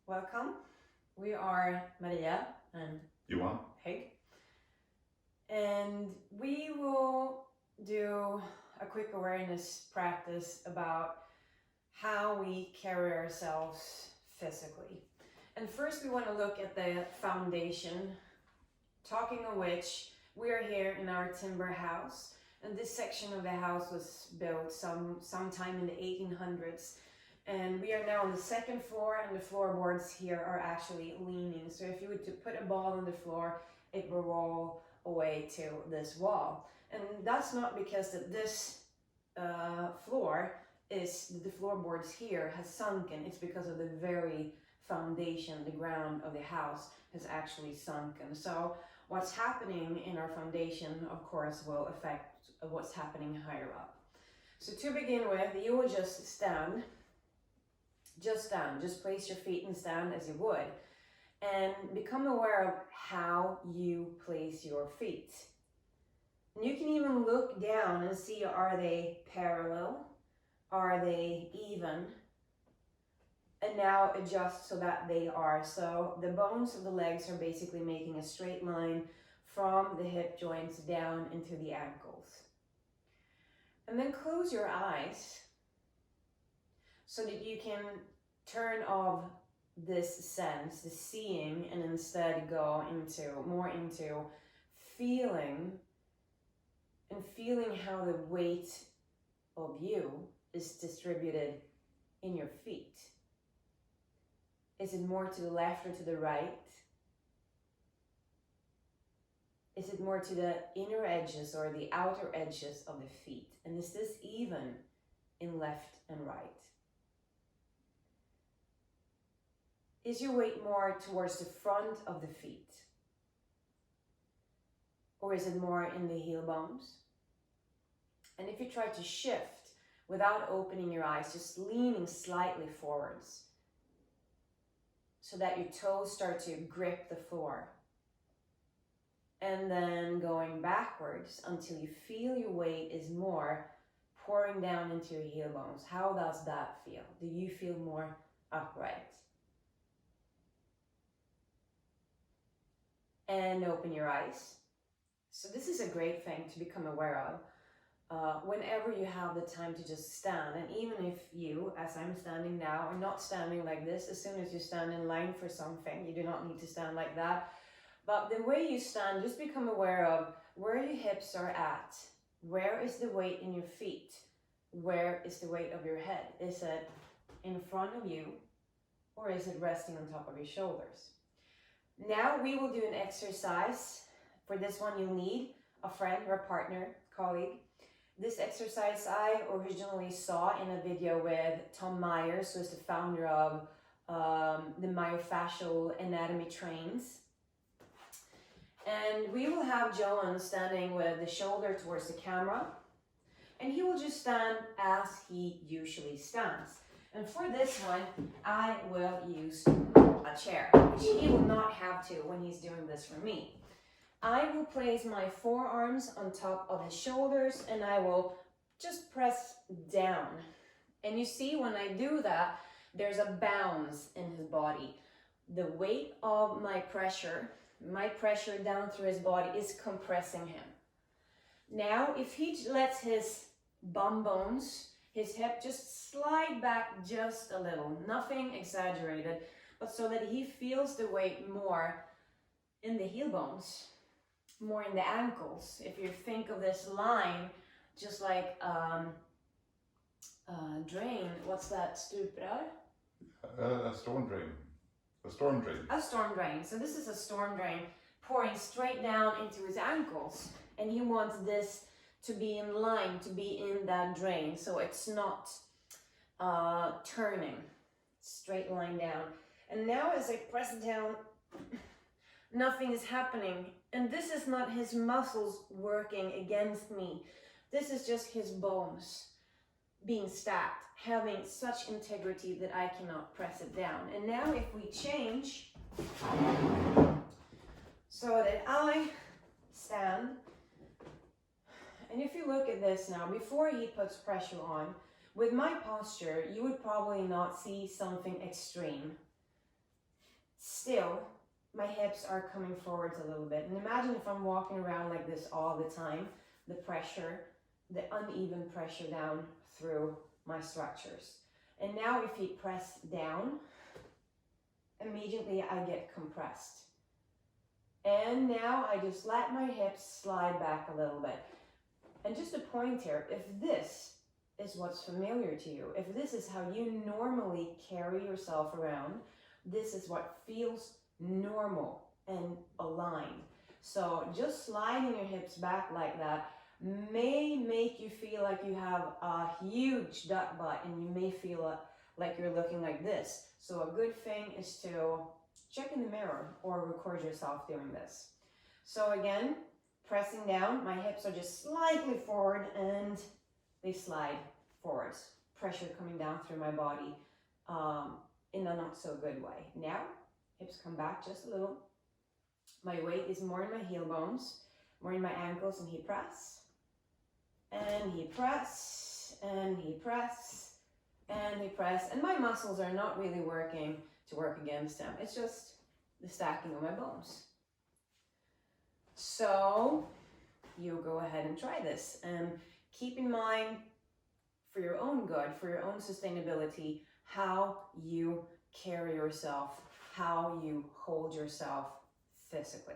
welcome. We are Maria and Johan. Peg, and we will do a quick awareness practice about how we carry ourselves physically. And first we want to look at the foundation, talking of which we are here in our timber house, and this section of the house was built sometime in the 1800s. And we are now on the second floor, and the floorboards here are actually leaning. So if you were to put a ball on the floor, it will roll away to this wall. And that's not because that this the floorboards here has sunken. It's because of the very foundation, the ground of the house has actually sunken. So what's happening in our foundation, of course, will affect what's happening higher up. So to begin with, you will just stand. Just place your feet and stand as you would, and become aware of how you place your feet. And you can even look down and see, are they parallel? Are they even? And now adjust so that they are. So the bones of the legs are basically making a straight line from the hip joints down into the ankles. And then close your eyes so that you can turn off this sense, the seeing, and instead go more into feeling, and feeling how the weight of you is distributed in your feet. Is it more to the left or to the right? Is it more to the inner edges or the outer edges of the feet? And is this even in left and right? Is your weight more towards the front of the feet? Or is it more in the heel bones? And if you try to shift without opening your eyes, just leaning slightly forwards so that your toes start to grip the floor. And then going backwards until you feel your weight is more pouring down into your heel bones. How does that feel? Do you feel more upright? And open your eyes. So this is a great thing to become aware of whenever you have the time to just stand. And even if you, as I'm standing now, are not standing like this, as soon as you stand in line for something, you do not need to stand like that. But the way you stand, just become aware of where your hips are at. Where is the weight in your feet? Where is the weight of your head? Is it in front of you, or is it resting on top of your shoulders? Now we will do an exercise. For this one, you'll need a friend or a partner, colleague. This exercise I originally saw in a video with Tom Myers, who is the founder of the Myofascial Anatomy Trains. And we will have Johan standing with the shoulder towards the camera, and he will just stand as he usually stands. And for this one, I will use a chair, which he will not have to when he's doing this for me. I will place my forearms on top of his shoulders, and I will just press down. And you see, when I do that, there's a bounce in his body. The weight of my pressure down through his body is compressing him. Now, if he lets his bum bones, his hip just slide back just a little, nothing exaggerated, but so that he feels the weight more in the heel bones, more in the ankles. If you think of this line, just like drain, what's that, stuprör? A storm drain. A storm drain. A storm drain. So this is a storm drain pouring straight down into his ankles, and he wants this to be in line, to be in that drain, so it's not turning, straight line down. And now as I press down, nothing is happening. And this is not his muscles working against me. This is just his bones being stacked, having such integrity that I cannot press it down. And now if we change, so that I stand, and if you look at this now, before he puts pressure on, with my posture, you would probably not see something extreme. still my hips are coming forwards a little bit. And imagine if I'm walking around like this all the time, the pressure, the uneven pressure down through my structures. And now if you press down, immediately I get compressed. And now I just let my hips slide back a little bit. And just a point here, if this is what's familiar to you, if this is how you normally carry yourself around, this is what feels normal and aligned. So just sliding your hips back like that may make you feel like you have a huge duck butt, and you may feel like you're looking like this. So a good thing is to check in the mirror or record yourself doing this. So again, pressing down, my hips are just slightly forward and they slide forwards. Pressure coming down through my body in a not so good way. Now, hips come back just a little. My weight is more in my heel bones, more in my ankles, and he press. And he press, and he press, and he press. And my muscles are not really working to work against them. It's just the stacking of my bones. So you go ahead and try this, and keep in mind, for your own good, for your own sustainability, how you carry yourself, how you hold yourself physically.